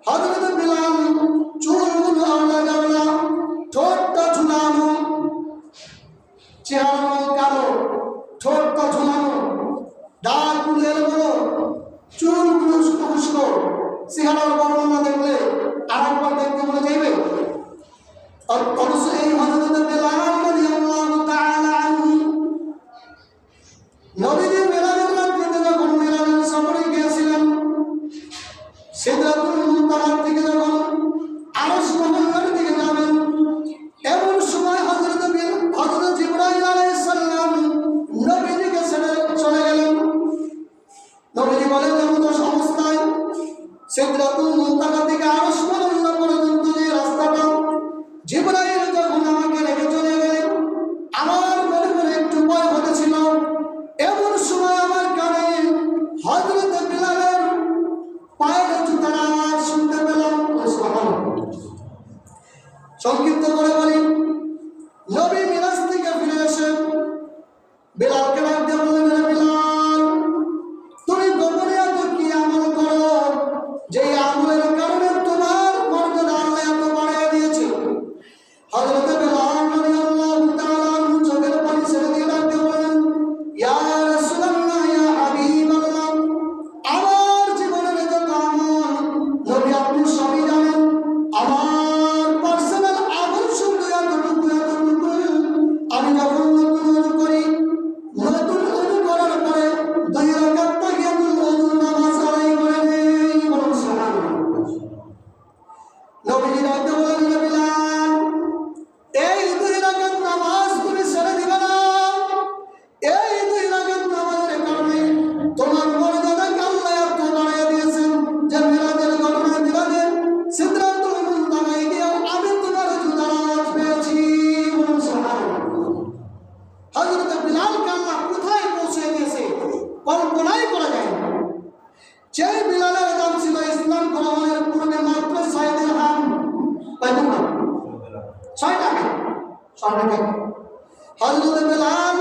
হযরত বিলাল চুলগুলো আওলা গাওলা, ঠোঁটটা ঝুলানো, চেহারা কালো, ঠোঁটটা ঝুলানো, দাঁতগুলো এলোমেলো, চুলগুলো উস্কো উস্কো। চেহারার বর্ণনা দেখলে আরেকবার দেখতে মনে যাইবে। অথচ এই হযরত বিলাল রাদিয়াল্লাহু তাআলা আনহু নবীজি মিরাজের রাত্রিতে যখন মিরাজের সফরে গিয়েছিলেন, সিদরাতুল মুনতাহার থেকে যখন আরশ মহল্লার দিকে যাবেন, এমন সময় হযরত জিবরাইল আলাইহিস সালাম নবীজিকে ছেড়ে চলে গেলেন। নবীজি বলেন, এমন অবস্থায় সিদরাতুল মুনতাহা থেকে আরশ মহল্লা পর্যন্ত যে রাস্তাটা জিবরাইল যখন আমাকে রেখে চলে গেলেন, আমার মনে মনে একটু ভয় হতেছিল। এমন সময় আমার কানে হযরত বিলালের পায়ের জুতার আওয়াজ শুনতে পেলাম। সংক্ষিপ্ত করে বলি, নবী মিরাজ থেকে ফিরে এসে বিলালকে ডাক দিয়ে বললেন, বিলাল, তুমি গোপনে এত কি আমল করো যে আমলের কারণে তোমার মর্যাদা আল্লাহ এত বাড়িয়ে দিয়েছে? হযরত বিলাল রাদিয়াল্লাহু তাআলা চোখের পানি ছেড়ে দিয়ে ডাক দিয়ে বললেন, ইয়া রাসূলুল্লাহ, ইয়া হাবিবাল্লাহ, আমার জীবনের যত আমল নবী আপনি সবই জানেন। আমার পার্সোনাল আমল শুধু এতটুকু, আমি যখন নতুন ওযু করি, নতুন ওযু করার পরে 2 রাকাত তাহিয়াতুল ওযুর নামাজ আদায় করে নেই। বলুন সুবহানাল্লাহ। নবীজি ডাকতে বললেন, বিলাল, এই 2 রাকাত নামাজ তুমি ছেড়ে দিবে না। এই 2 রাকাত নামাজের কারণে তোমার মর্যাদাকে আল্লাহ এত বাড়িয়ে দিয়েছেন যে মিরাজের ঘটনায় মিরাজে সিদরাতুল মুনতাহায় গিয়ে আমি তোমার জুতার আওয়াজ পেয়েছি। বলুন সুবহানাল্লাহ। হযরত বিলালকে আল্লাহ কোথায় পৌঁছে দিয়েছে কল্পনাই করা যায় না। যে বিলালের দাম ছিল ইসলাম গ্রহণের পূর্বে মাত্র 6 দিরহাম, কয়টা না? 6 টাকা। হযরত বিলাল